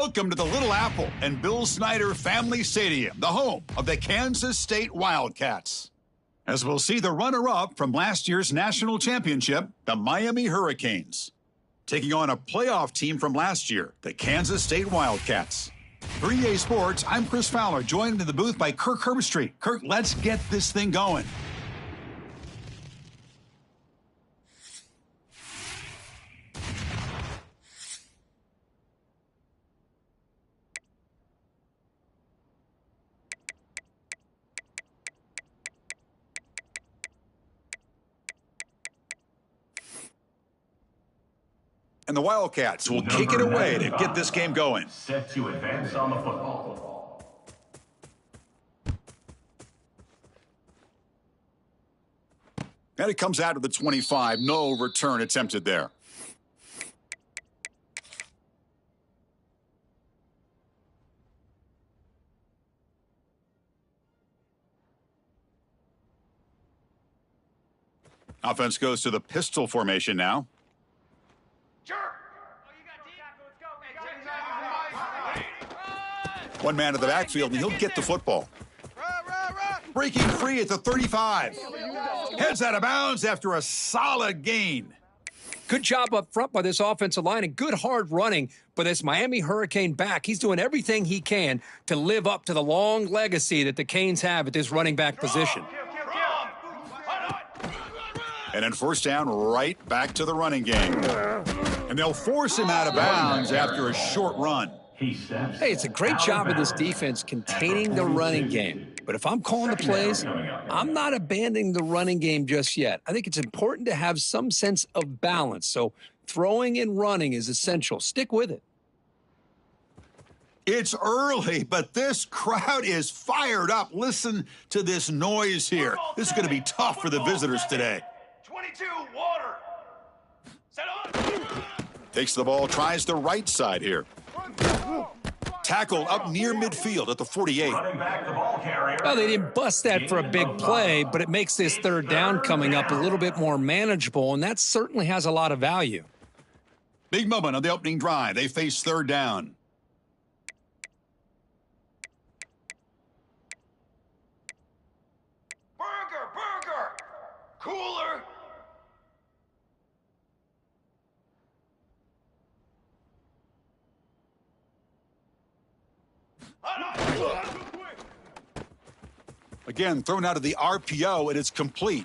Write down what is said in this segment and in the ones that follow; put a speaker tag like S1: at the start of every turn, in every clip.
S1: Welcome to the Little Apple and Bill Snyder Family Stadium, the home of the Kansas State Wildcats. As we'll see the runner-up from last year's national championship, the Miami Hurricanes, taking on a playoff team from last year, the Kansas State Wildcats. For EA Sports, I'm Chris Fowler, joined in the booth by Kirk Herbstreit. Kirk, let's get this thing going. And the Wildcats will kick it away to get this game going.
S2: Set to advance on the football.
S1: And it comes out of the 25. No return attempted there. Offense goes to the pistol formation now. One man in the backfield, and he'll get the football. Breaking free at the 35. Heads out of bounds after a solid gain.
S3: Good job up front by this offensive line and good hard running. But this Miami Hurricane back, he's doing everything he can to live up to the long legacy that the Canes have at this running back position.
S1: And then first down, right back to the running game. And they'll force him out of bounds after a short run.
S3: Hey, it's a great job of this defense containing the running game. But if I'm calling the plays, I'm not abandoning the running game just yet. I think it's important to have some sense of balance. So throwing and running is essential. Stick with it.
S1: It's early, but this crowd is fired up. Listen to this noise here. This is going to be tough for the visitors today.
S2: 22, water. Set on.
S1: Takes the ball, tries the right side here. Tackled up near midfield at the 48.
S3: Well, they didn't bust that for a big play, but it makes this third down coming up a little bit more manageable, and that certainly has a lot of value.
S1: Big moment on the opening drive. They face third down.
S2: Burger. Cooler.
S1: Again, thrown out of the RPO, and it's complete.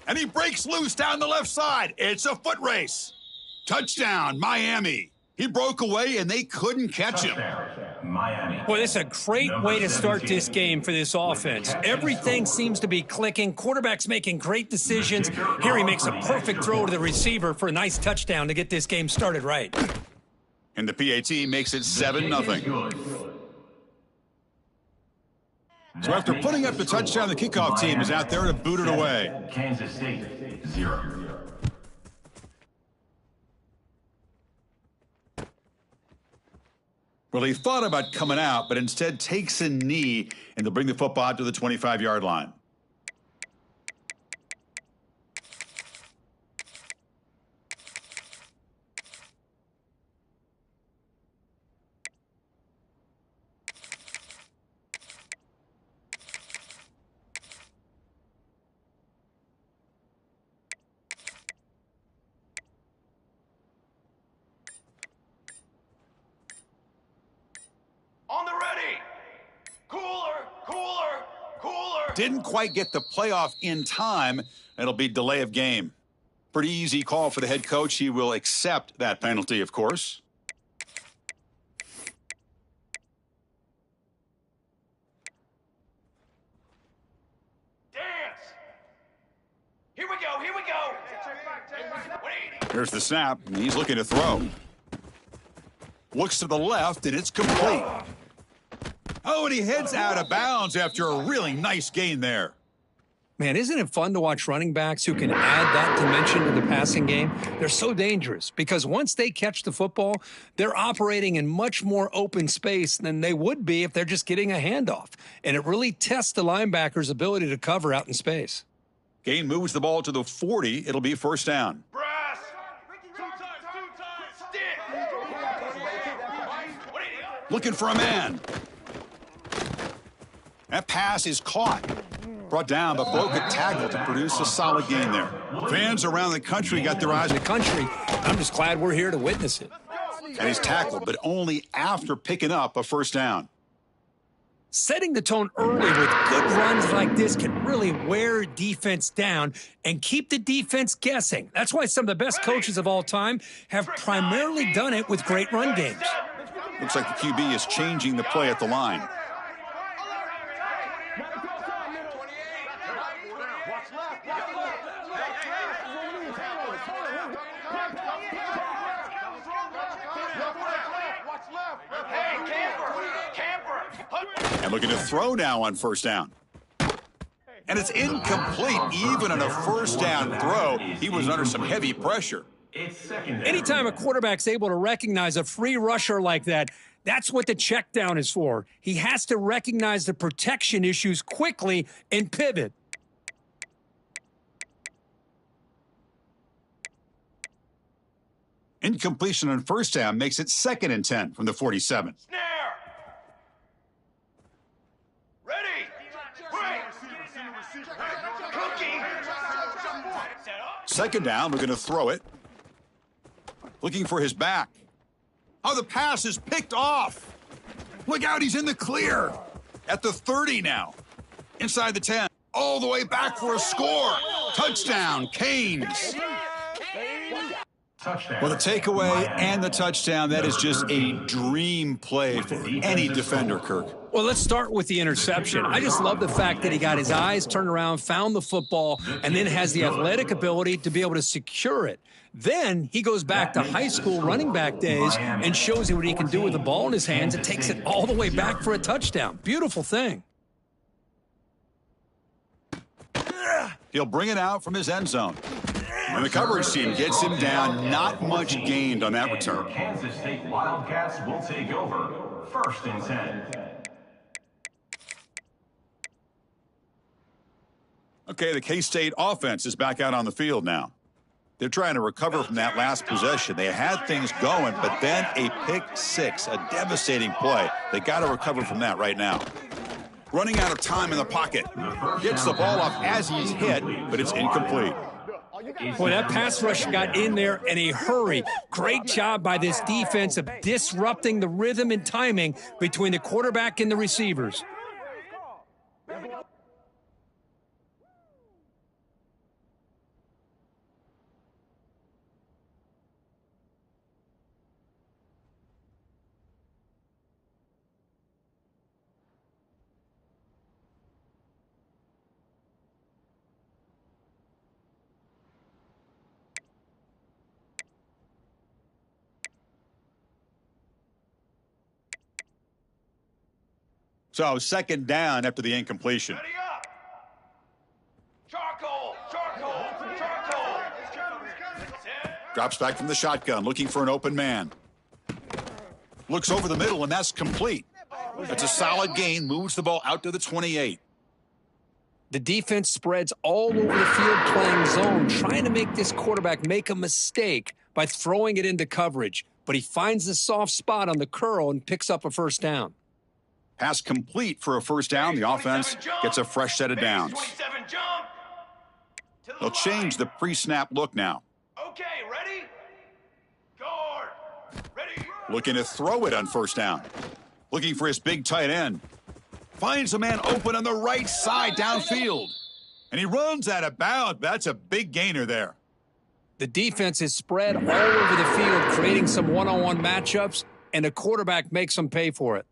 S1: And he breaks loose down the left side. It's a foot race. Touchdown, Miami. He broke away, and they couldn't catch him.
S3: Boy, this is a great way to start this game for this offense. Everything seems to be clicking. Quarterback's making great decisions. Here he makes a perfect throw to the receiver for a nice touchdown to get this game started right.
S1: And the PAT makes it 7-0. So after putting up the touchdown, the kickoff team is out there to boot it away.
S2: Kansas State, 0.
S1: Well, he thought about coming out, but instead takes a knee, and they'll bring the football out to the 25-yard line.
S2: On the ready. Cooler.
S1: Didn't quite get the playoff in time. It'll be delay of game. Pretty easy call for the head coach. He will accept that penalty, of course.
S2: Dance. Here we go.
S1: Here's the snap, and he's looking to throw. Looks to the left, and it's complete. Oh, and he heads out of bounds after a really nice gain there.
S3: Man, isn't it fun to watch running backs who can add that dimension to the passing game? They're so dangerous because once they catch the football, they're operating in much more open space than they would be if they're just getting a handoff. And it really tests the linebacker's ability to cover out in space.
S1: Gain moves the ball to the 40. It'll be first down.
S2: Brass. Two times. Stick.
S1: Looking for a man. That pass is caught. Brought down, but broke a tackle to produce a solid gain there. Fans around the country got their eyes on the country.
S3: I'm just glad we're here to witness it.
S1: And he's tackled, but only after picking up a first down.
S3: Setting the tone early with good runs like this can really wear defense down and keep the defense guessing. That's why some of the best coaches of all time have primarily done it with great run games.
S1: Looks like the QB is changing the play at the line. And looking to throw now on first down. And it's incomplete. Even on a first down throw, he was under some heavy pressure.
S3: Anytime a quarterback's able to recognize a free rusher like that, that's what the check down is for. He has to recognize the protection issues quickly and pivot.
S1: Incompletion on first down makes it 2nd and 10 from the 47.
S2: Snare. Ready. Break. Cookie.
S1: Second down, we're going to throw it. Looking for his back. Oh, the pass is picked off. Look out, he's in the clear. At the 30 now. Inside the 10. All the way back for a score. Touchdown, Canes. Well, the takeaway and the touchdown, that is just a dream play for any defender, Kirk.
S3: Well, let's start with the interception. I just love the fact that he got his eyes turned around, found the football, and then has the athletic ability to be able to secure it. Then he goes back to high school running back days and shows you what he can do with the ball in his hands and takes it all the way back for a touchdown. Beautiful thing.
S1: He'll bring it out from his end zone. And the coverage team gets him down. Not much gained on that return.
S2: Kansas State Wildcats will take over. 1st and 10.
S1: Okay, the K-State offense is back out on the field now. They're trying to recover from that last possession. They had things going, but then a pick six, a devastating play. They got to recover from that right now. Running out of time in the pocket. Gets the ball off as he's hit, but it's incomplete.
S3: Boy, that pass rush got in there in a hurry. Great job by this defense of disrupting the rhythm and timing between the quarterback and the receivers.
S1: So 2nd down after the incompletion.
S2: Ready up. Charcoal. Charcoal. Charcoal.
S1: Drops back from the shotgun, looking for an open man. Looks over the middle, and that's complete. That's a solid gain, moves the ball out to the 28.
S3: The defense spreads all over the field playing zone, trying to make this quarterback make a mistake by throwing it into coverage. But he finds the soft spot on the curl and picks up a first down.
S1: Pass complete for a first down. The offense gets a fresh set of downs. They'll change the pre-snap look now.
S2: Okay, ready? Guard. Ready.
S1: Looking to throw it on first down. Looking for his big tight end. Finds a man open on the right side downfield. And he runs out of bounds. That's a big gainer there.
S3: The defense is spread all over the field, creating some one-on-one matchups, and the quarterback makes them pay for it.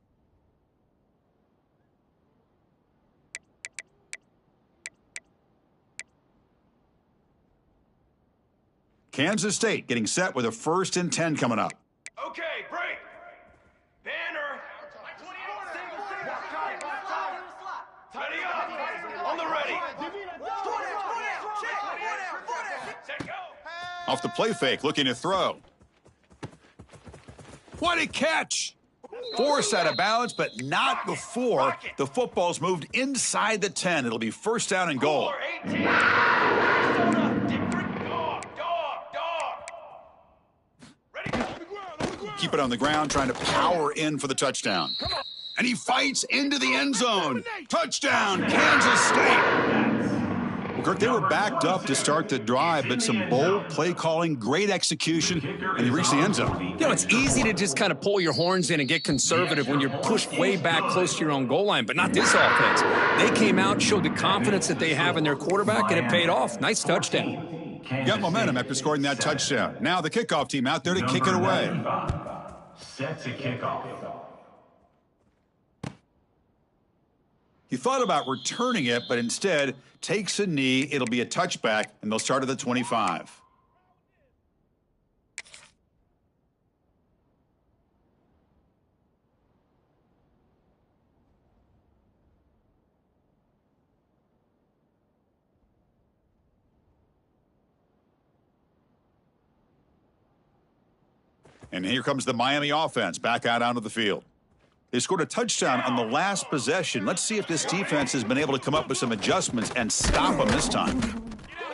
S1: Kansas State getting set with a 1st and 10 coming up.
S2: Okay, break. Banner. Ready up. On the ready. Set go.
S1: Off the play fake, looking to throw. What a catch! Forced out of bounds, but not before the football's moved inside the 10. It'll be first down and goal.
S2: 18.
S1: keep it on the ground, trying to power in for the touchdown. And he fights into the end zone. Touchdown, Kansas State. Well, Kirk, they were backed up to start the drive, but some bold play calling, great execution, and they reached the end zone.
S3: You know, it's easy to just kind of pull your horns in and get conservative when you're pushed way back close to your own goal line, but not this offense. They came out, showed the confidence that they have in their quarterback, and it paid off. Nice touchdown.
S1: Got momentum after scoring that touchdown. Now the kickoff team out there to kick it away.
S2: Set to kick off.
S1: He thought about returning it, but instead takes a knee. It'll be a touchback, and they'll start at the 25. And here comes the Miami offense back out onto the field. They scored a touchdown on the last possession. Let's see if this defense has been able to come up with some adjustments and stop them this time.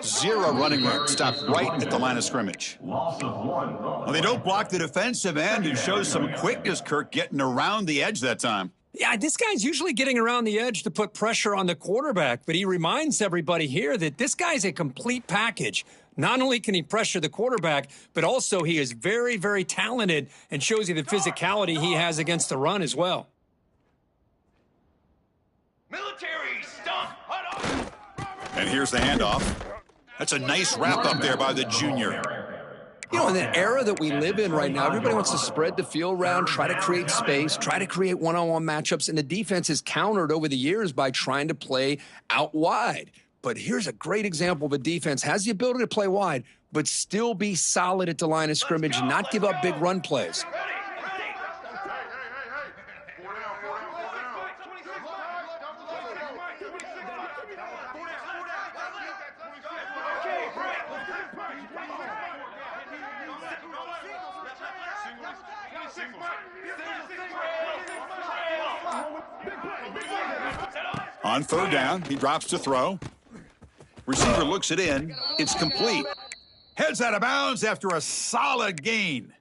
S1: Zero running room. Stopped right at the line of scrimmage.
S2: Loss of 1.
S1: Well, they don't block the defensive end and shows some quickness, Kirk, getting around the edge that time.
S3: Yeah, this guy's usually getting around the edge to put pressure on the quarterback, but he reminds everybody here that this guy's a complete package. Not only can he pressure the quarterback, but also he is very, very talented and shows you the physicality he has against the run as well.
S4: Military stunt.
S1: And here's the handoff. That's a nice wrap up there by the junior.
S3: You know, in the era that we live in right now, everybody wants to spread the field around, try to create space, try to create one-on-one matchups, and the defense is countered over the years by trying to play out wide. But here's a great example of a defense has the ability to play wide, but still be solid at the line of scrimmage and not give up big run plays.
S1: On third down, he drops to throw. Receiver looks it in. It's complete. Heads out of bounds after a solid gain.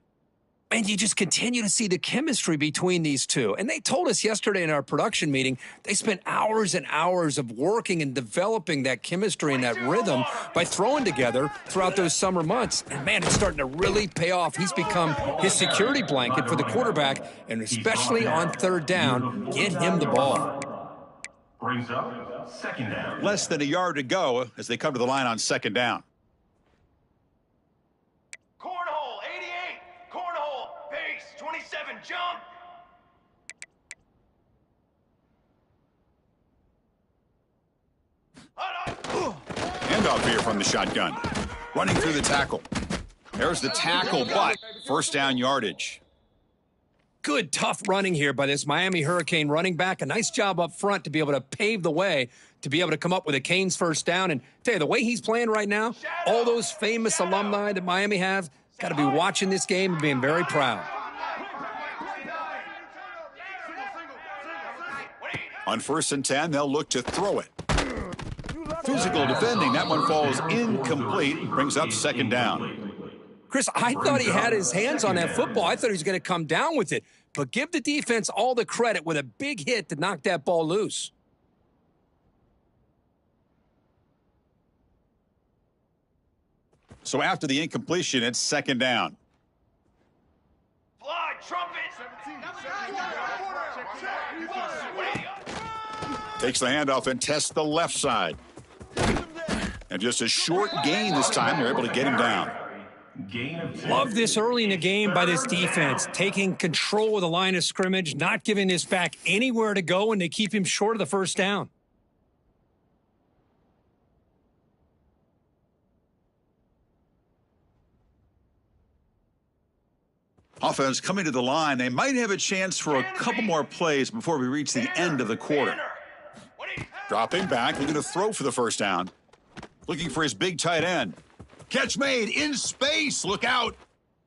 S3: And you just continue to see the chemistry between these two. And they told us yesterday in our production meeting, they spent hours and hours of working and developing that chemistry and that rhythm by throwing together throughout those summer months. And, man, it's starting to really pay off. He's become his security blanket for the quarterback, and especially on third down, get him the ball.
S2: Brings up second down.
S1: Less than a yard to go as they come to the line on second down.
S4: Cornhole, 88. Cornhole, base, 27, jump.
S1: Handoff here from the shotgun. Running through the tackle. There's the tackle, but first down yardage.
S3: Good, tough running here by this Miami Hurricane running back. A nice job up front to be able to pave the way to be able to come up with a Canes first down. And tell you, the way he's playing right now, all those famous alumni that Miami have got to be watching this game and being very proud.
S1: On 1st and 10, they'll look to throw it. Physical defending. That one falls incomplete. Brings up second down.
S3: Chris, I thought he had his hands on that football. I thought he was going to come down with it. But give the defense all the credit with a big hit to knock that ball loose.
S1: So after the incompletion, it's second down.
S4: Fly, trumpet.
S1: Takes the handoff and tests the left side. And just a short gain this time. They're able to get him down.
S2: Gain of 10.
S3: Love this early in the game by this defense, taking control of the line of scrimmage, not giving this back anywhere to go, and they keep him short of the first down.
S1: Offense coming to the line. They might have a chance for a couple more plays before we reach the end of the quarter. Dropping back, looking to throw for the first down. Looking for his big tight end. Catch made in space. Look out.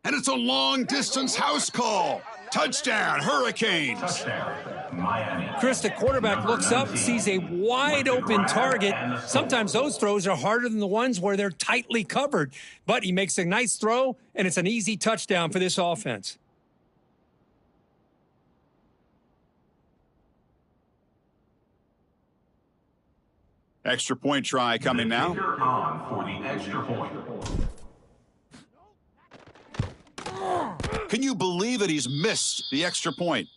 S1: And it's a long-distance house call. Touchdown, Hurricanes.
S2: Touchdown, Miami.
S3: Chris, the quarterback looks up, sees a wide-open target. Sometimes those throws are harder than the ones where they're tightly covered. But he makes a nice throw, and it's an easy touchdown for this offense.
S1: Extra point try coming now.
S2: Kicker on for the extra point.
S1: Can you believe it? He's missed the extra point.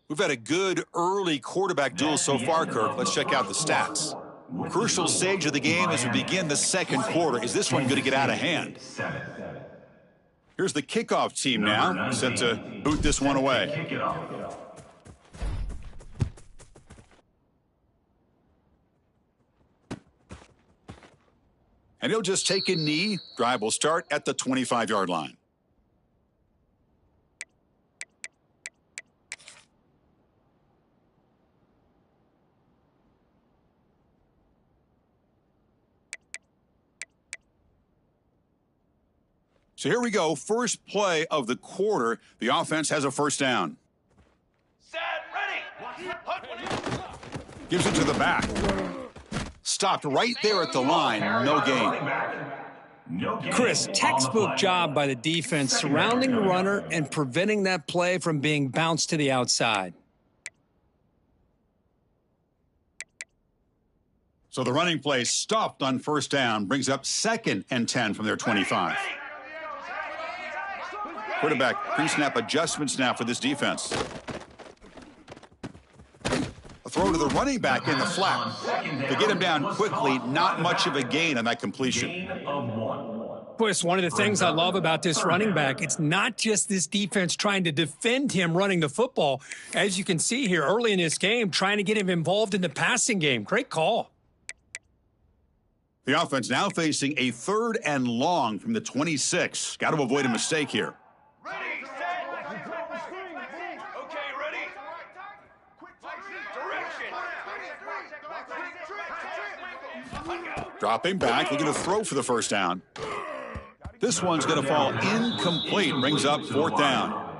S1: We've had a good early quarterback duel so far, Kirk. Let's check out the stats. Crucial stage of the game as we begin the second quarter. Is this one going to get out of hand? Here's the kickoff team now, set to boot this one away.
S2: Kick it off.
S1: And he'll just take a knee. Drive will start at the 25-yard line. So here we go. First play of the quarter. The offense has a first down.
S4: Set, ready. Hut one in.
S1: Gives it to the back. Stopped right there at the line. No gain.
S3: Chris, textbook job by the defense surrounding the runner and preventing that play from being bounced to the outside.
S1: So the running play stopped on first down. Brings up 2nd and 10 from their 25. Quarterback pre-snap adjustments now for this defense. A throw to the running back in the flat. To get him down quickly, not much of a gain on that completion.
S3: Chris, one of the things I love about this running back, it's not just this defense trying to defend him running the football. As you can see here early in this game, trying to get him involved in the passing game. Great call.
S1: The offense now facing a 3rd and long from the 26. Got to avoid a mistake here.
S4: Ready, set. Okay, ready. Direction.
S1: Dropping back, looking to throw for the first down. This one's going to fall incomplete. Brings up 4th down.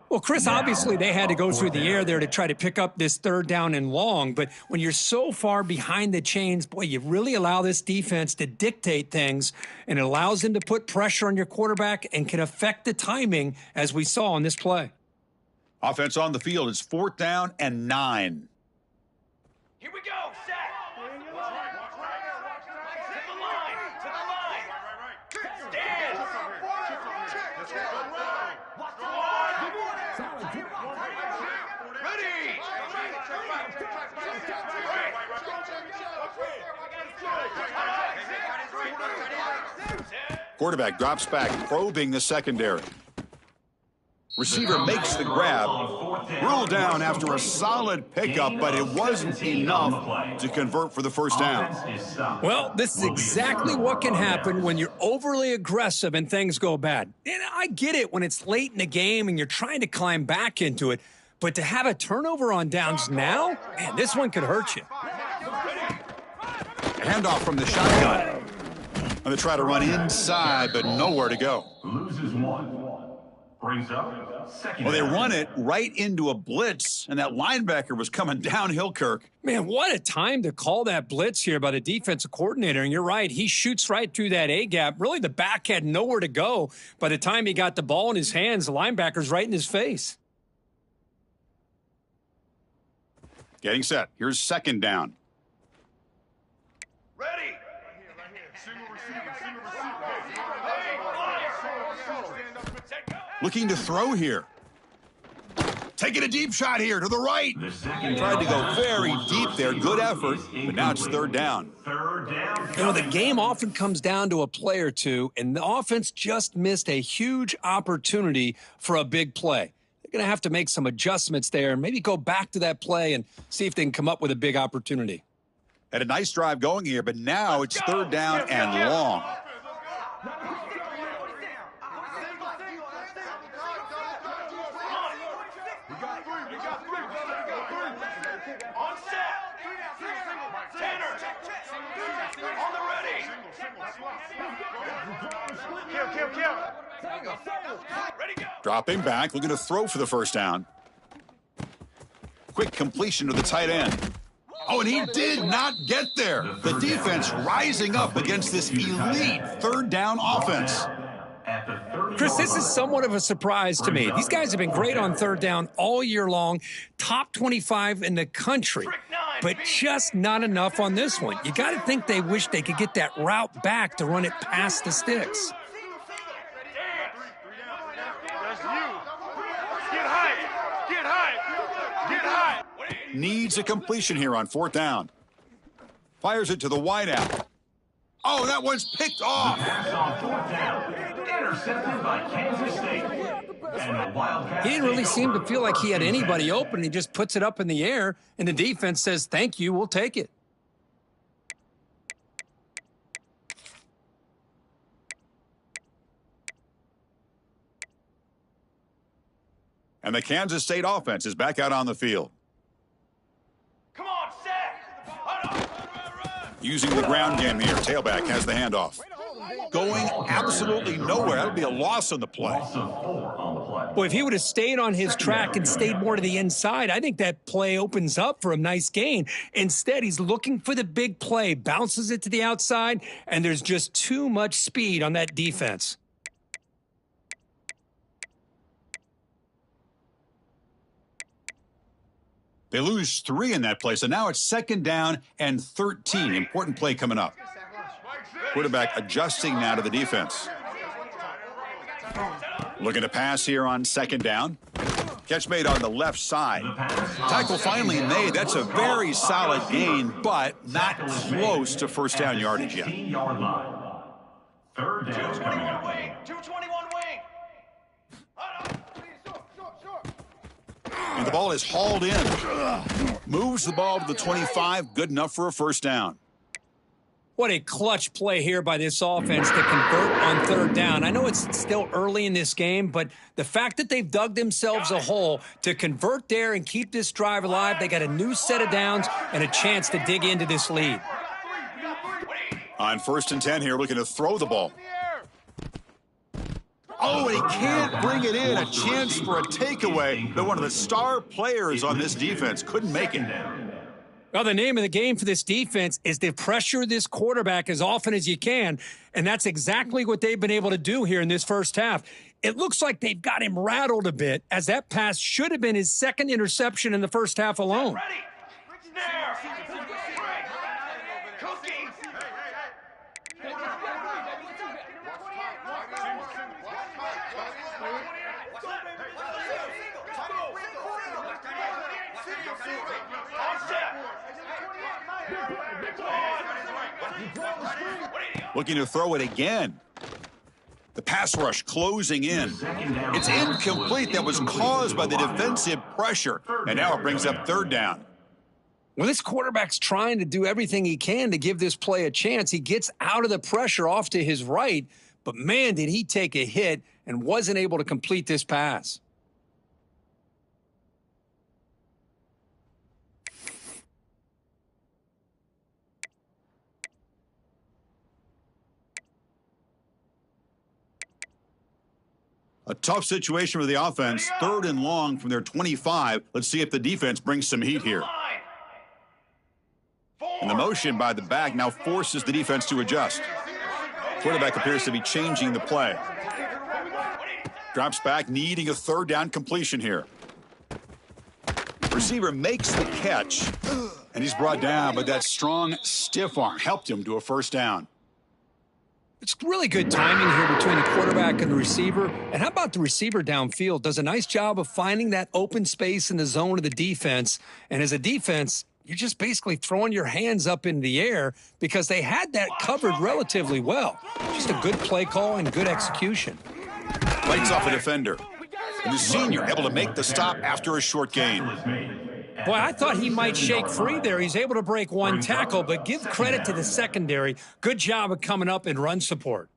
S3: Well, Chris, obviously they had to go through the air there to try to pick up this 3rd down and long. But when you're so far behind the chains, boy, you really allow this defense to dictate things, and it allows them to put pressure on your quarterback and can affect the timing, as we saw on this play.
S1: Offense on the field is 4th down and 9.
S4: Here we go, set. To the line. Stand. Ready.
S1: Quarterback drops back, probing the secondary. Receiver makes the grab. Ruled down after a solid pickup, but it wasn't enough to convert for the first down.
S3: Well, this is exactly what can happen when you're overly aggressive and things go bad. And I get it when it's late in the game and you're trying to climb back into it, but to have a turnover on downs now, man, this one could hurt you.
S1: Handoff from the shotgun. And they try to run inside, but nowhere to go.
S2: Loses one. Brings up 2nd.
S1: Well, they run it right into a blitz, and that linebacker was coming downhill, Kirk.
S3: Man, what a time to call that blitz here by the defensive coordinator. And you're right, he shoots right through that A-gap. Really, the back had nowhere to go. By the time he got the ball in his hands, the linebacker's right in his face.
S1: Getting set. Here's 2nd down.
S4: Ready.
S1: Looking to throw here. Taking a deep shot here to the right. Tried to go very deep there. Good effort, but now it's 3rd down.
S3: You know, the game often comes down to a play or two, and the offense just missed a huge opportunity for a big play. They're going to have to make some adjustments there and maybe go back to that play and see if they can come up with a big opportunity.
S1: Had a nice drive going here, but now it's 3rd down and long.
S4: On set. Tanner. On the ready. Ready, go.
S1: Dropping back, looking to throw for the first down. Quick completion to the tight end. Oh, and he did not get there. The defense rising up against this elite 3rd down offense.
S3: Chris, this is somewhat of a surprise to me. These guys have been great on 3rd down all year long. Top 25 in the country. but just not enough on this one. You got to think they wish they could get that route back to run it past the sticks.
S4: That's you. Get high. Get high. Get high.
S1: Needs a completion here on 4th down. Fires it to the wide out. Oh, that one's picked off.
S2: Pass on 4th down. Intercepted by Kansas State. And the Wildcats
S3: He didn't really
S2: take
S3: seem to
S2: over
S3: feel like he had
S2: first and
S3: anybody
S2: 10.
S3: open. He just puts it up in the air, and the defense says, thank you, we'll take it.
S1: And the Kansas State offense is back out on the field.
S4: Come on, set.
S1: Using the ground game here. Tailback has the handoff. Going absolutely nowhere. That'll be a loss on the play.
S2: Loss of 4 on the play.
S3: Boy, if he would have stayed on his track and stayed more to the inside, I think that play opens up for a nice gain. Instead, he's looking for the big play, bounces it to the outside, and there's just too much speed on that defense.
S1: They lose 3 in that play, so now it's 2nd down and 13. Important play coming up. Quarterback adjusting now to the defense. Looking to pass here on 2nd down. Catch made on the left side. Tackle finally made. That's a very solid gain, but not close to first down yardage yet.
S2: 15-yard line. 3rd down coming
S4: 221
S2: up.
S4: wing. 221 wing.
S1: And the ball is hauled in. Moves the ball to the 25. Good enough for a first down.
S3: What a clutch play here by this offense to convert on 3rd down. I know it's still early in this game, but the fact that they've dug themselves a hole to convert there and keep this drive alive, they got a new set of downs and a chance to dig into this lead.
S1: On 1st and 10 here, looking to throw the ball. Oh, and he can't bring it in. A chance for a takeaway, but one of the star players on this defense couldn't make it.
S3: Well, the name of the game for this defense is to pressure this quarterback as often as you can, and that's exactly what they've been able to do here in this first half. It looks like they've got him rattled a bit, as that pass should have been his 2nd interception in the first half alone.
S4: Ready. Snare. Cookie.
S1: Looking to throw it again. The pass rush closing in. It's incomplete. That was caused by the defensive pressure. And now it brings up 3rd down.
S3: Well, this quarterback's trying to do everything he can to give this play a chance. He gets out of the pressure off to his right, but man, did he take a hit and wasn't able to complete this pass.
S1: A tough situation for the offense. 3rd and long from their 25. Let's see if the defense brings some heat here. And the motion by the back now forces the defense to adjust. Quarterback appears to be changing the play. Drops back, needing a 3rd down completion here. Receiver makes the catch, and he's brought down, but that strong, stiff arm helped him to a first down.
S3: It's really good timing here between the quarterback and the receiver. And how about the receiver downfield? Does a nice job of finding that open space in the zone of the defense. And as a defense, you're just basically throwing your hands up in the air because they had that covered relatively well. Just a good play call and good execution.
S1: Lights off a defender. And the senior able to make the stop after a short gain.
S3: Boy, I thought he might shake free there. He's able to break one tackle, but give credit to the secondary. Good job of coming up in run support.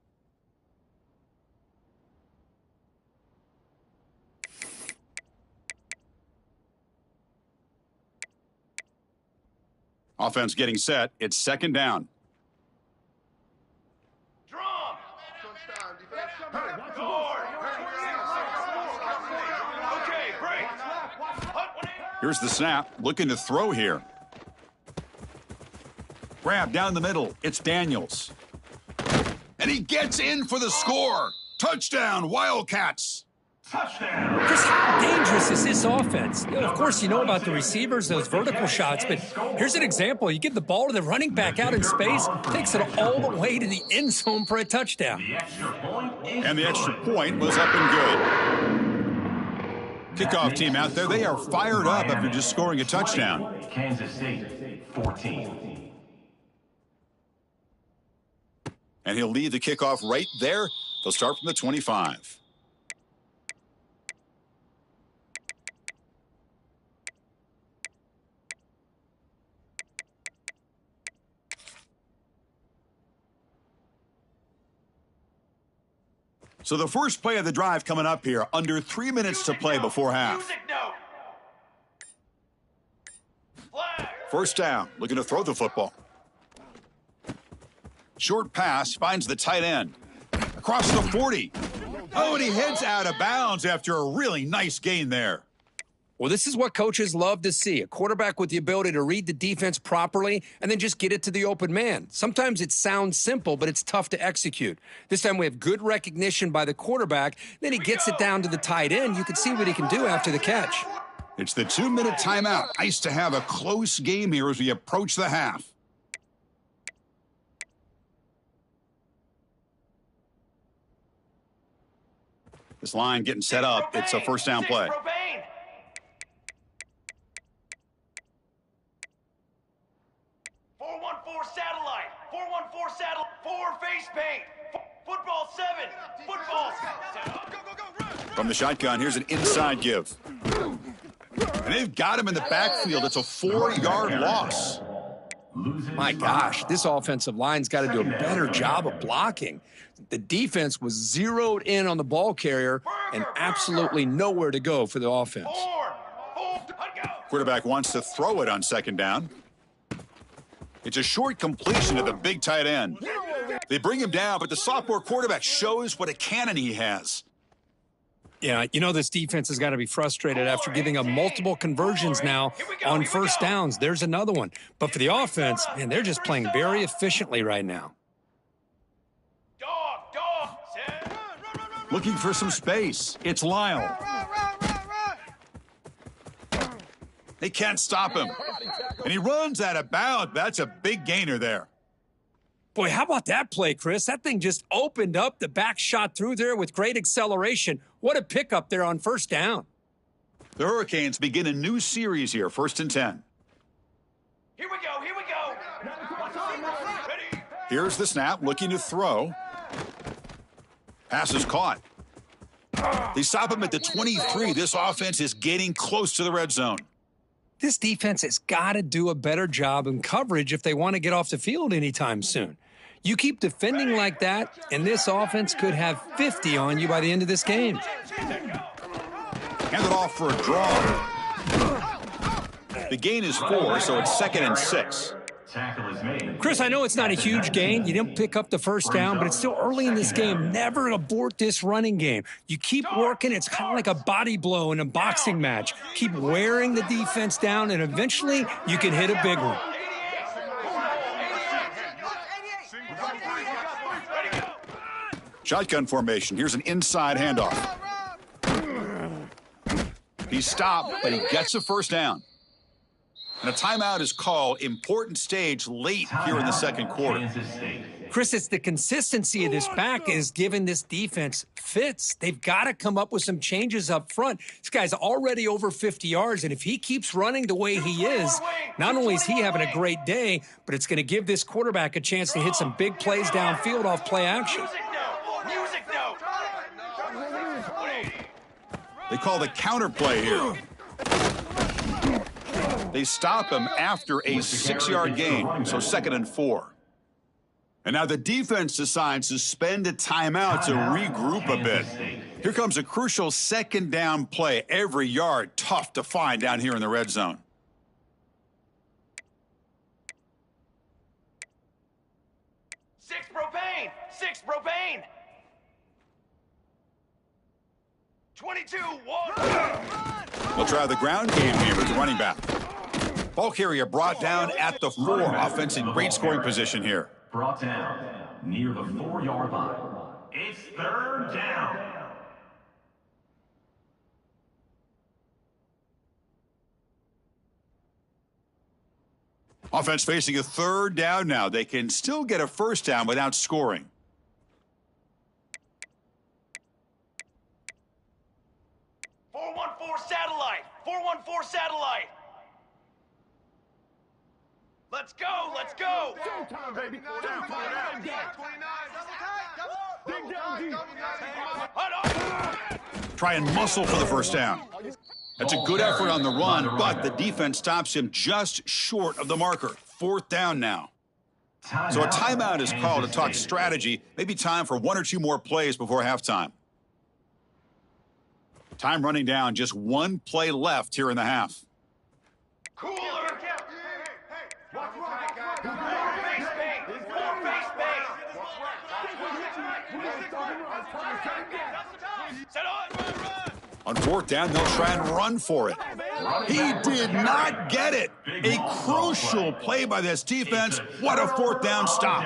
S1: Offense getting set. It's 2nd down.
S4: Drum. Guard. Okay, break.
S1: Here's the snap. Looking to throw here. Grab down the middle. It's Daniels. And he gets in for the score. Touchdown, Wildcats.
S2: Touchdown.
S3: Chris, how dangerous is this offense? Of course, you know about the receivers, those vertical shots, but here's an example. You give the ball to the running back out in space, takes it all the way to the end zone for a touchdown.
S2: The extra point is
S1: And the extra point was up and good. Kickoff team out there, they are fired up after just scoring a touchdown.
S2: Kansas State, 14.
S1: And he'll lead the kickoff right there. They'll start from the 25. So the first play of the drive coming up here, under 3 minutes to play before half. First down, looking to throw the football. Short pass finds the tight end. Across the 40. Oh, and he heads out of bounds after a really nice gain there.
S3: Well, this is what coaches love to see, a quarterback with the ability to read the defense properly and then just get it to the open man. Sometimes it sounds simple, but it's tough to execute. This time we have good recognition by the quarterback. Then he gets it down to the tight end. You can see what he can do after the catch.
S1: It's the 2-minute timeout. Nice to have a close game here as we approach the half. This line getting set up. It's a first down play.
S4: 414 satellite. 414 satellite. 4 face paint. Football 7. Football.
S1: From the shotgun, here's an inside give. And they've got him in the backfield. It's a 4-yard loss.
S3: My gosh, this offensive line's got to do a better job of blocking. The defense was zeroed in on the ball carrier and absolutely nowhere to go for the offense.
S1: Quarterback wants to throw it on second down. It's a short completion to the big tight end. They bring him down, but the sophomore quarterback shows what a cannon he has.
S3: Yeah, you know this defense has got to be frustrated after giving up multiple conversions now on first downs. There's another one. But for the offense, man, they're just playing very efficiently right now.
S1: Looking for some space. It's Lyle. They can't stop him. And he runs out of bounds. That's a big gainer there.
S3: Boy, how about that play, Chris? That thing just opened up. The back shot through there with great acceleration. What a pickup there on first down.
S1: The Hurricanes begin a new series here, 1st and 10.
S4: Here we go. Here we go. Ready.
S1: Here's the snap, looking to throw. Pass is caught. They stop him at the 23. This offense is getting close to the red zone.
S3: This defense has got to do a better job in coverage if they want to get off the field anytime soon. You keep defending like that, and this offense could have 50 on you by the end of this game.
S1: Hand it off for a draw. The gain is 4, so it's 2nd and 6.
S2: Tackle is made.
S3: Chris, I know it's not a huge gain. You didn't pick up the first down, but it's still early in this game. Never abort this running game. You keep working. It's kind of like a body blow in a boxing match. Keep wearing the defense down, and eventually you can hit a big one.
S1: Shotgun formation. Here's an inside handoff. He's stopped, but he gets a first down. And a timeout is called. Important stage late here in the second quarter.
S3: Chris, it's the consistency of this back is giving this defense fits. They've got to come up with some changes up front. This guy's already over 50 yards, and if he keeps running the way he is, not only is he having a great day, but it's going to give this quarterback a chance to hit some big plays downfield off play action.
S1: They call the counter play here. They stop him after a 6-yard gain, so 2nd and 4. And now the defense decides to spend a timeout to regroup a bit. Here comes a crucial 2nd down play. Every yard tough to find down here in the red zone.
S4: Six propane. 22, 1.
S1: We'll try the ground game here with the running back. Ball carrier brought down at the 4. Offense in great scoring position here.
S2: Brought down near the 4-yard line. It's 3rd down.
S1: Offense facing a third down now. They can still get a first down without scoring.
S5: Satellite! 414 satellite! Let's go! Let's go!
S4: Showtime, baby. Four down. 29. Dig down deep.
S1: Try and muscle for the first down. That's a good effort on the run, but the defense stops him just short of the marker. Fourth down now. So a timeout is called to talk strategy. Maybe time for one or two more plays before halftime. Time running down, just one play left here in the half.
S5: Cooler!
S1: On fourth down, they'll try and run for it. He did not get it. A crucial play by this defense. What a fourth down stop.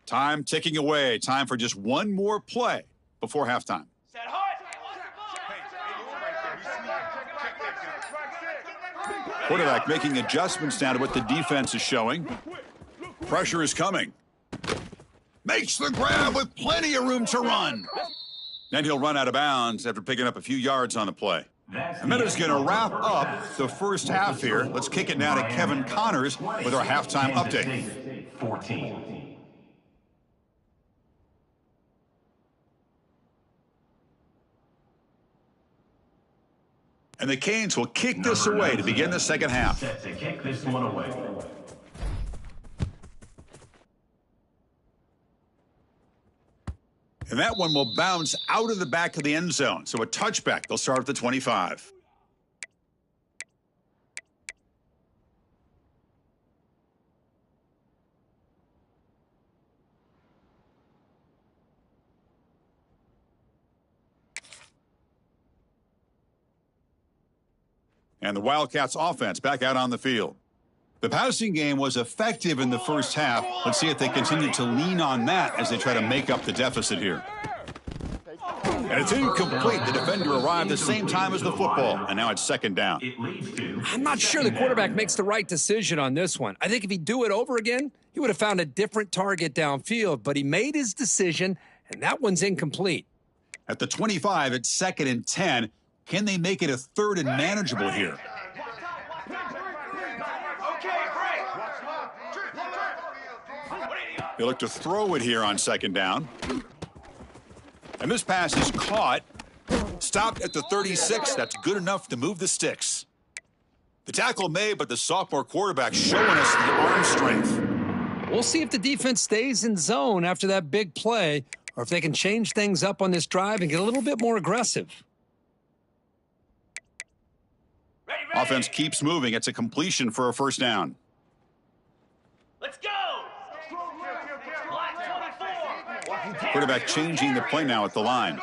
S1: Time ticking away. Time for just one more play before halftime. Quarterback making adjustments now to what the defense is showing. Pressure is coming. Makes the grab with plenty of room to run. Then he'll run out of bounds after picking up a few yards on the play. And that is going to wrap up the first half here. Let's kick it now to Kevin Connors with our halftime update.
S2: 14.
S1: And the Canes will kick this away to begin the second half.
S2: Set to kick this one away.
S1: And that one will bounce out of the back of the end zone. So a touchback. They'll start at the 25. And the Wildcats offense back out on the field. The passing game was effective in the first half. Let's see if they continue to lean on that as they try to make up the deficit here. And it's incomplete. The defender arrived the same time as the football, and now it's second down.
S3: I'm not sure the quarterback makes the right decision on this one. I think if he'd do it over again, he would have found a different target downfield, but he made his decision, and that one's incomplete.
S1: At the 25, it's second and 10. Can they make it a third and manageable here? They look to throw it here on second down. And this pass is caught. Stopped at the 36. That's good enough to move the sticks. The tackle made, but the sophomore quarterback showing us the arm strength.
S3: We'll see if the defense stays in zone after that big play, or if they can change things up on this drive and get a little bit more aggressive.
S1: Offense keeps moving. It's a completion for a first down.
S5: Let's go!
S1: Quarterback changing the play now at the line.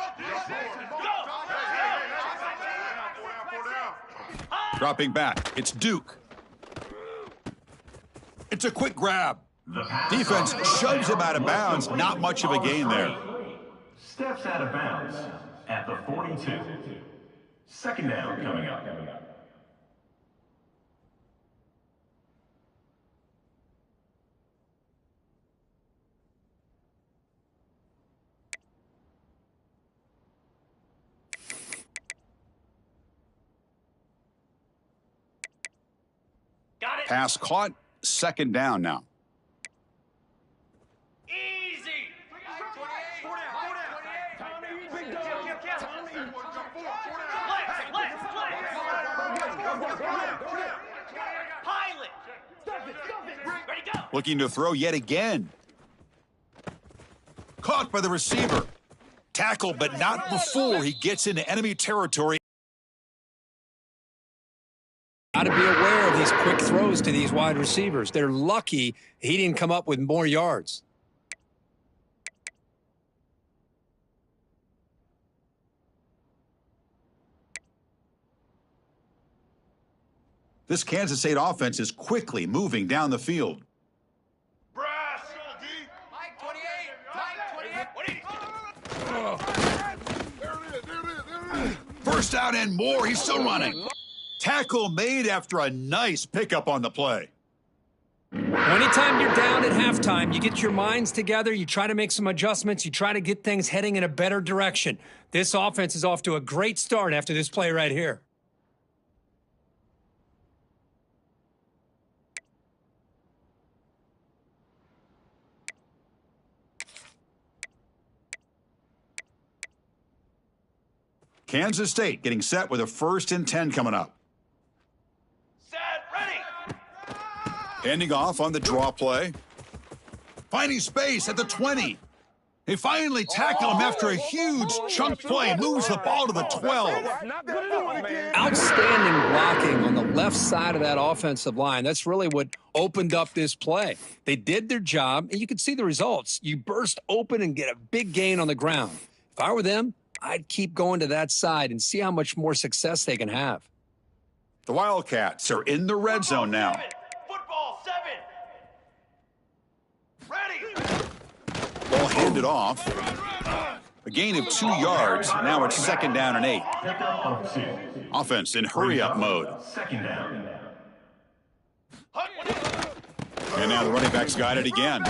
S1: Dropping back. It's Duke. It's a quick grab. Defense shoves him out of bounds. Not much of a gain there.
S2: Steps out of bounds at the 42. Second down coming up.
S1: Pass caught. Second down now.
S5: Easy! Pilot! Ready, go!
S1: Looking to throw yet again. Caught by the receiver. Tackled, but not before he gets into enemy territory.
S3: Got to be aware of these quick throws to these wide receivers. They're lucky he didn't come up with more yards.
S1: This Kansas State offense is quickly moving down the field.
S5: Brass!
S1: First down and more. He's still running. Tackle made after a nice pickup on the play.
S3: Anytime you're down at halftime, you get your minds together, you try to make some adjustments, you try to get things heading in a better direction. This offense is off to a great start after this play right here.
S1: Kansas State getting set with a 1st and 10 coming up.
S5: Set, ready.
S1: Handing off on the draw play. Finding space at the 20. They finally tackle him after a huge chunk play. Moves the ball to the 12.
S3: Outstanding blocking on the left side of that offensive line. That's really what opened up this play. They did their job, and you could see the results. You burst open and get a big gain on the ground. If I were them, I'd keep going to that side and see how much more success they can have.
S1: The Wildcats are in the red zone now.
S5: Football 7. Ready.
S1: Ball handed off. A gain of 2 yards. Now it's 2nd down and 8. Offense in hurry-up mode.
S2: 2nd down.
S1: And now the running back's got it again.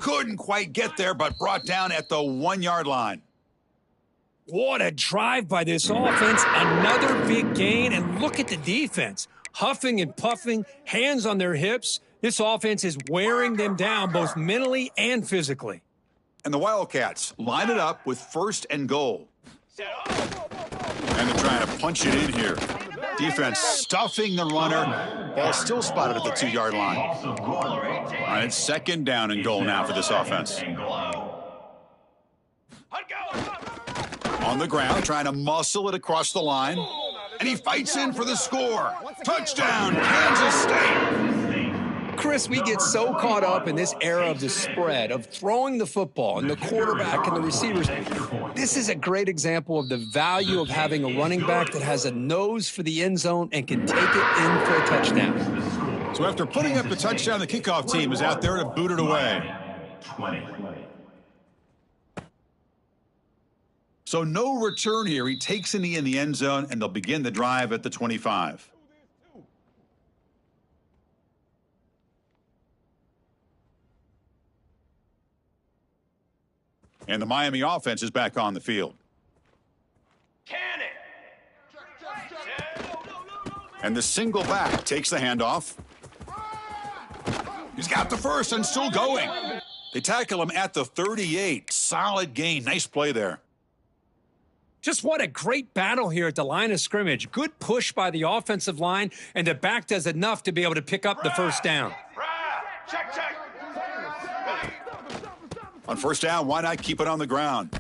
S1: Couldn't quite get there, but brought down at the 1-yard line.
S3: What a drive by this offense. Another big gain, and look at the defense. Huffing and puffing, hands on their hips. This offense is wearing them down both mentally and physically.
S1: And the Wildcats line it up with 1st and goal. And they're trying to punch it in here. Defense stuffing the runner. Ball still spotted at the 2-yard line. All right, it's 2nd down and goal now for this offense. On the ground, trying to muscle it across the line. And he fights in for the score. Touchdown, Kansas State.
S3: Chris, we get so caught up in this era of the spread, of throwing the football and the quarterback and the receivers. This is a great example of the value of having a running back that has a nose for the end zone and can take it in for a touchdown.
S1: So after putting up the touchdown, the kickoff team is out there to boot it away.
S2: 20.
S1: So no return here. He takes in the end zone, and they'll begin the drive at the 25. And the Miami offense is back on the field.
S5: Cannon.
S1: And the single back takes the handoff. He's got the first and still going. They tackle him at the 38. Solid gain. Nice play there.
S3: Just what a great battle here at the line of scrimmage. Good push by the offensive line, and the back does enough to be able to pick up the first down.
S5: Check, check.
S1: On first down, why not keep it on the ground?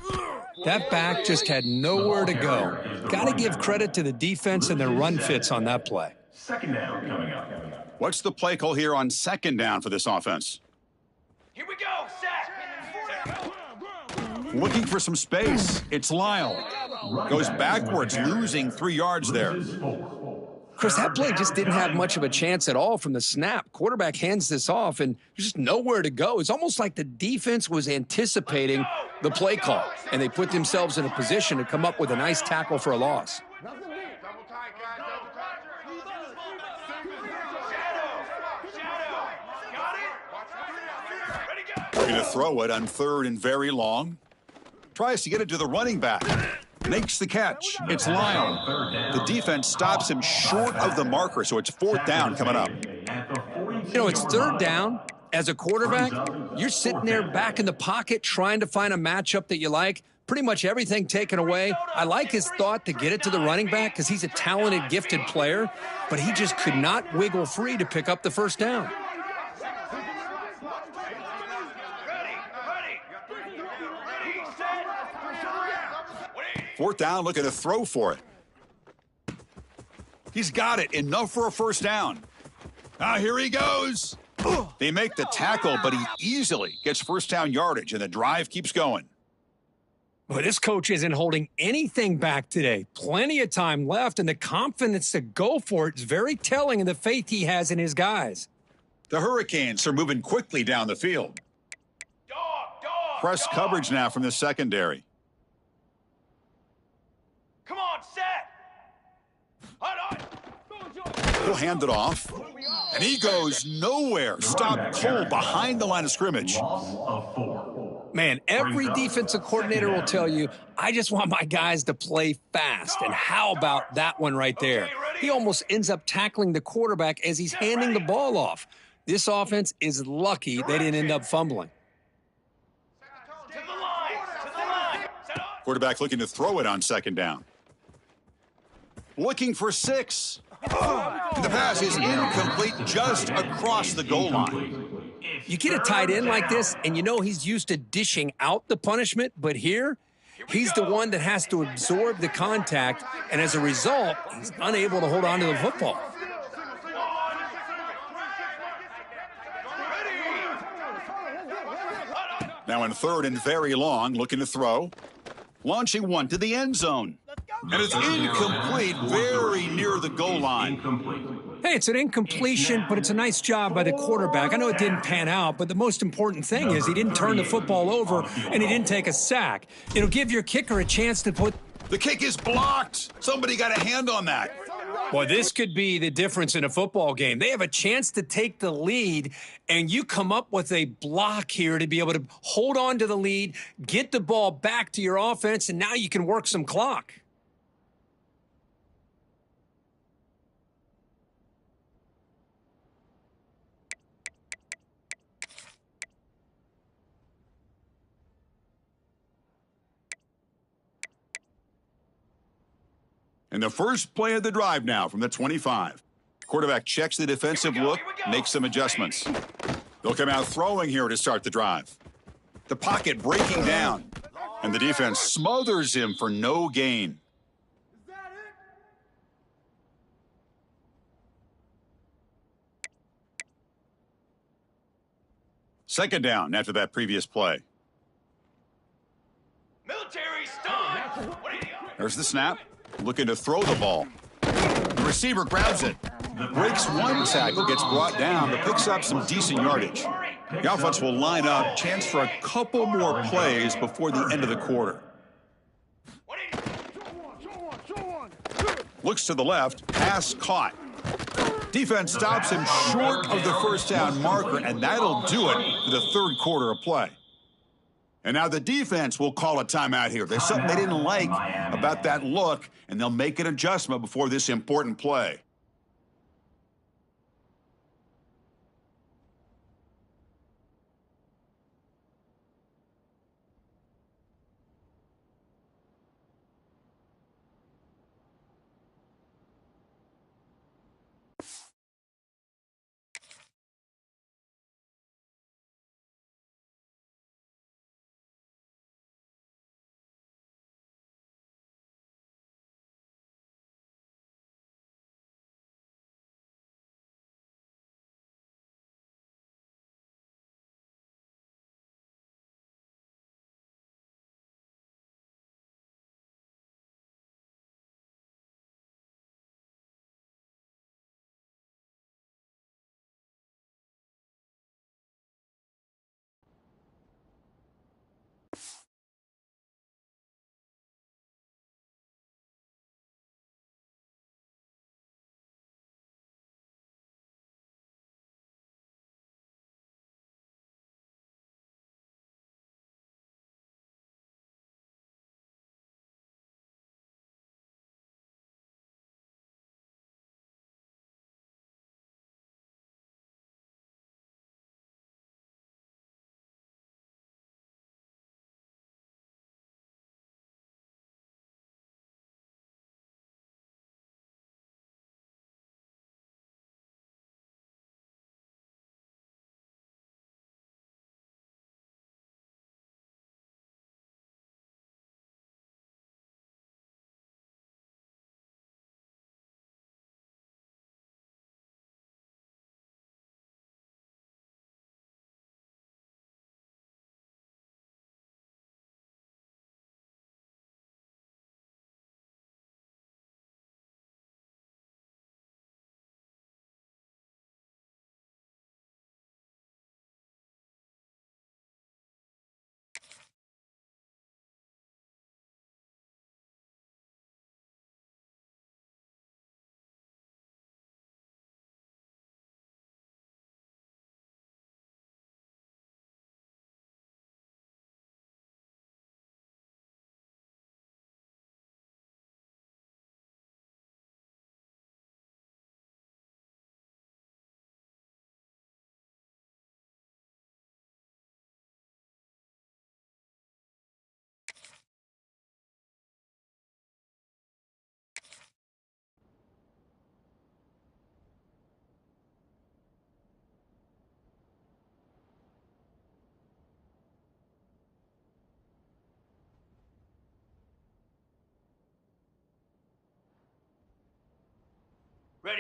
S3: That back just had nowhere to go. Got to give credit to the defense and their run fits on that play.
S2: 2nd down coming up.
S1: What's the play call here on 2nd down for this offense?
S5: Here we go. Set.
S1: Looking for some space. It's Lyle. Goes backwards, losing 3 yards there.
S3: Chris, that play just didn't have much of a chance at all from the snap. Quarterback hands this off, and there's just nowhere to go. It's almost like the defense was anticipating the play call, and they put themselves in a position to come up with a nice tackle for a loss.
S1: Going to throw it on 3rd and very long. Tries to get it to the running back. Makes the catch. It's Lyle. The defense stops him short of the marker, so it's 4th down coming up.
S3: You know, it's 3rd down. As a quarterback, you're sitting there back in the pocket trying to find a matchup that you like. Pretty much everything taken away. I like his thought to get it to the running back because he's a talented, gifted player, but he just could not wiggle free to pick up the first down.
S1: Fourth down, looking to throw for it. He's got it. Enough for a first down. Now here he goes. They make the tackle, but he easily gets first down yardage, and the drive keeps going.
S3: Well, this coach isn't holding anything back today. Plenty of time left, and the confidence to go for it is very telling of the faith he has in his guys.
S1: The Hurricanes are moving quickly down the field. Press coverage now from the secondary.
S5: Come on, set.
S1: He'll hand it off. And he goes nowhere. Stopped cold behind the line of scrimmage.
S2: Loss of 4.
S3: Man, every defensive coordinator will tell you, I just want my guys to play fast. And how about that one right there? He almost ends up tackling the quarterback as he's handing the ball off. This offense is lucky they didn't end up fumbling.
S5: To the line. Set up.
S1: Quarterback looking to throw it on second down. Looking for 6. And the pass is incomplete just across the goal line.
S3: You get a tight end like this, and you know he's used to dishing out the punishment, but here, he's the one that has to absorb the contact, and as a result, he's unable to hold on to the football.
S1: Now in third and very long, looking to throw. Launching one to the end zone. And it's incomplete, very near the goal line.
S3: Hey, it's an incompletion, but it's a nice job by the quarterback. I know it didn't pan out, but the most important thing is he didn't turn the football over and he didn't take a sack. It'll give your kicker a chance to put...
S1: The kick is blocked. Somebody got a hand on that.
S3: Well, this could be the difference in a football game. They have a chance to take the lead, and you come up with a block here to be able to hold on to the lead, get the ball back to your offense, and now you can work some clock.
S1: And the first play of the drive now from the 25. Quarterback checks the defensive look, makes some adjustments. They'll come out throwing here to start the drive. The pocket breaking down, and the defense smothers him for no gain. Second down after that previous play.
S5: Military stun. What do you got?
S1: There's the snap. Looking to throw the ball. The receiver grabs it. Breaks one tackle, gets brought down, but picks up some decent yardage. The offense will line up. Chance for a couple more plays before the end of the quarter. Looks to the left. Pass caught. Defense stops him short of the first down marker, and that'll do it for the third quarter of play. And now the defense will call a timeout here. There's something they didn't like about that look, and they'll make an adjustment before this important play.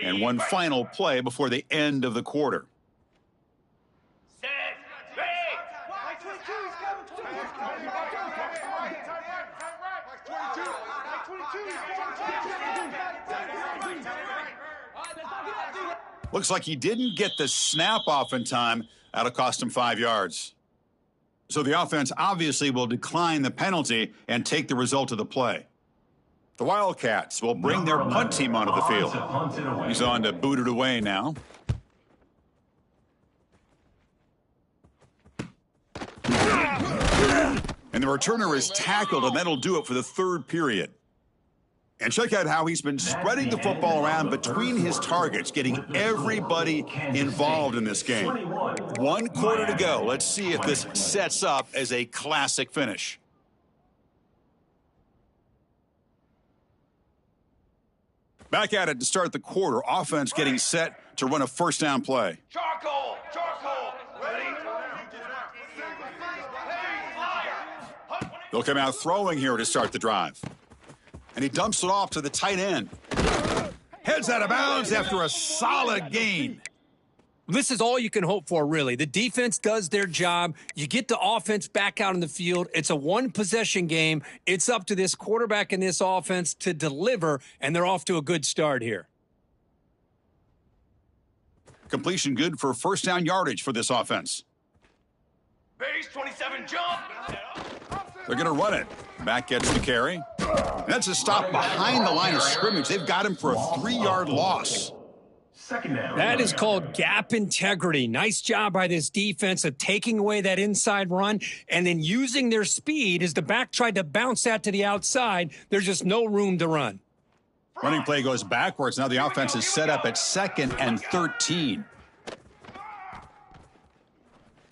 S1: And one final play before the end of the quarter.
S5: Set. Ready.
S1: Looks like he didn't get the snap off in time. That'll cost him 5 yards. So the offense obviously will decline the penalty and take the result of the play. The Wildcats will bring their punt team onto the field. He's on to boot it away now. And the returner is tackled, and that'll do it for the third period. And check out how he's been spreading the football around between his targets, getting everybody involved in this game. 1 quarter to go. Let's see if this sets up as a classic finish. Back at it to start the quarter. Offense getting set to run a first down play.
S5: Charcoal. Charcoal. Ready.
S1: They'll come out throwing here to start the drive. And he dumps it off to the tight end. Heads out of bounds after a solid gain.
S3: This is all you can hope for, really. The defense does their job. You get the offense back out in the field. It's a one-possession game. It's up to this quarterback and this offense to deliver, and they're off to a good start here.
S1: Completion good for first down yardage for this offense.
S5: Base 27 jump.
S1: They're going to run it. Back gets the carry. That's a stop behind the line of scrimmage. They've got him for a 3-yard loss.
S2: Second down.
S3: That is called gap integrity. Nice job by this defense of taking away that inside run and then using their speed as the back tried to bounce that to the outside. There's just no room to run.
S1: Running play goes backwards. Now the offense is set up at 2nd and 13.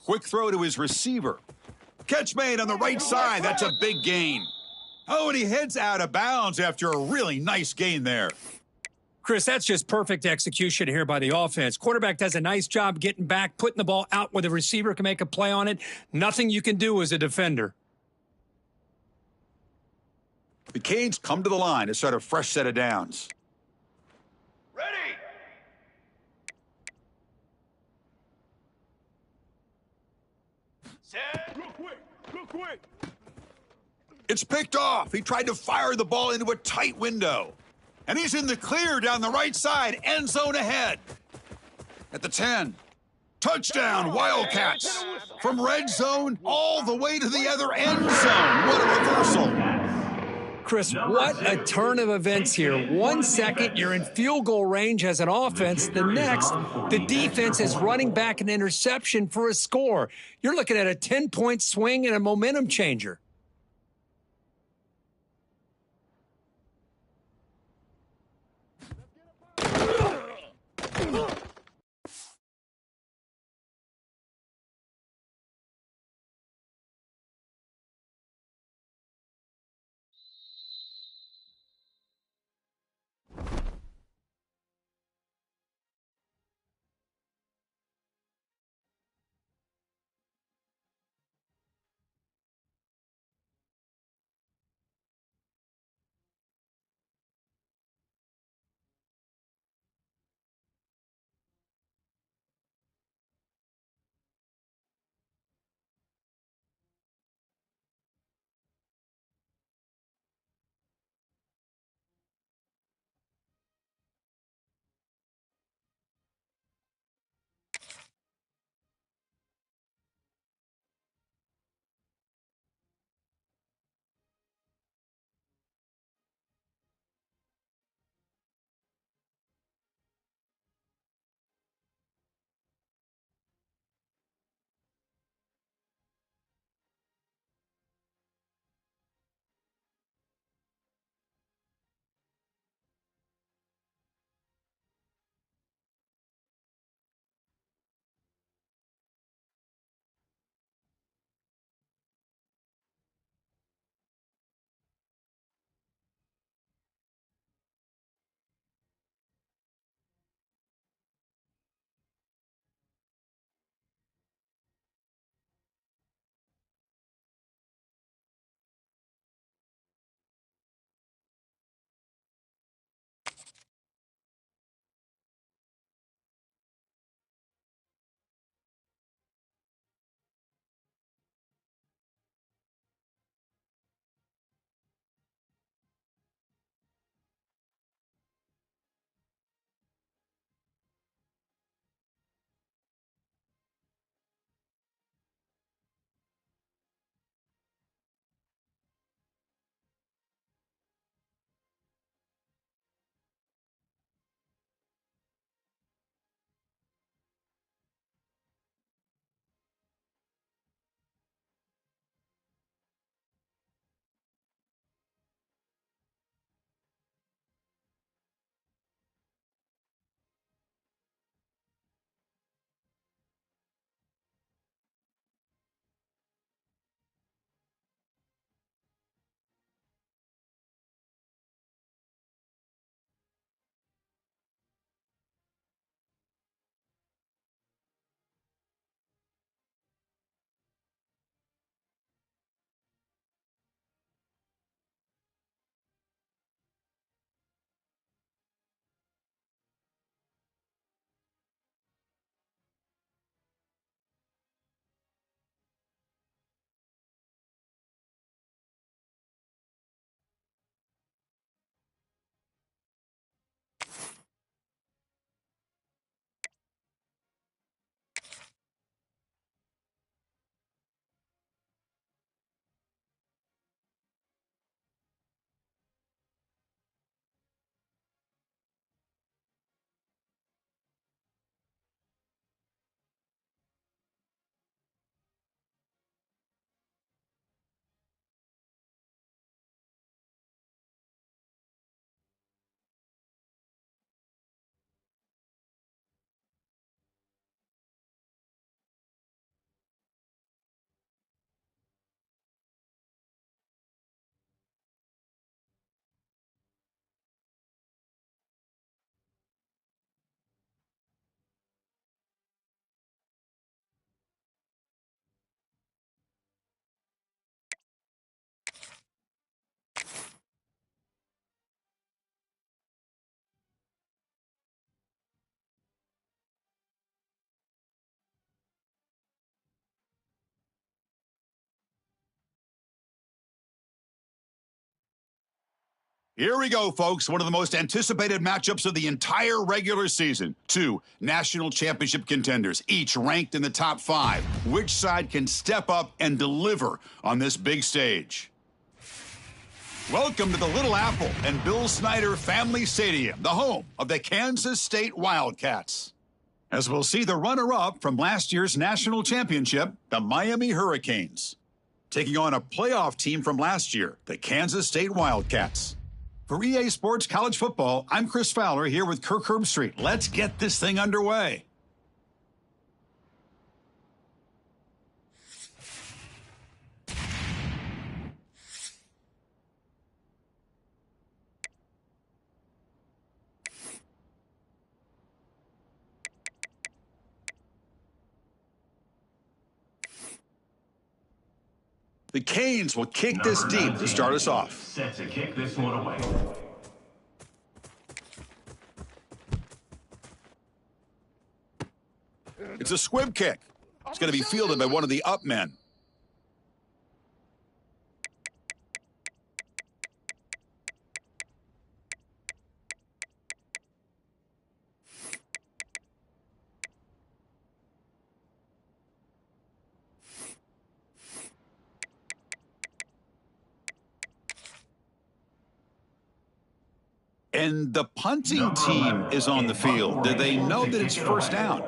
S1: Quick throw to his receiver. Catch made on the right side. That's a big gain. Oh, and he heads out of bounds after a really nice gain there.
S3: Chris, that's just perfect execution here by the offense. Quarterback does a nice job getting back, putting the ball out where the receiver can make a play on it. Nothing you can do as a defender.
S1: The Canes come to the line to start a fresh set of downs.
S5: Ready. Set.
S4: Real quick.
S1: It's picked off. He tried to fire the ball into a tight window. And he's in the clear down the right side. End zone ahead. At the 10. Touchdown, Wildcats. From red zone all the way to the other end zone. What a reversal.
S3: Chris, what a turn of events here. 1 second, you're in field goal range as an offense. The next, the defense is running back an interception for a score. You're looking at a 10-point swing and a momentum changer.
S1: Here we go, folks. One of the most anticipated matchups of the entire regular season. Two national championship contenders, each ranked in the top 5. Which side can step up and deliver on this big stage? Welcome to the Little Apple and Bill Snyder Family Stadium, the home of the Kansas State Wildcats. As we'll see the runner-up from last year's national championship, the Miami Hurricanes, taking on a playoff team from last year, the Kansas State Wildcats. For EA Sports College Football, I'm Chris Fowler here with Kirk Herbstreit. Let's get this thing underway. The Canes will kick this deep to start us off.
S2: Set to kick this one away.
S1: It's a squib kick. It's going to be fielded by one of the up men. And the punting team is on the field. Do they know that it's first down?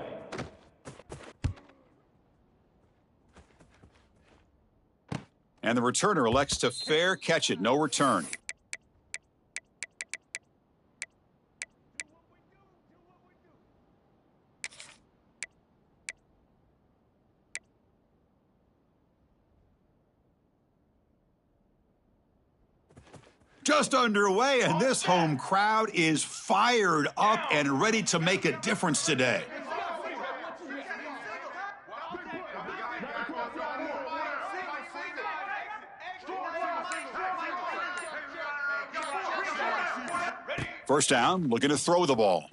S1: And the returner elects to fair catch it. No return. Just underway, and this home crowd is fired up and ready to make a difference today. First down, looking to throw the ball.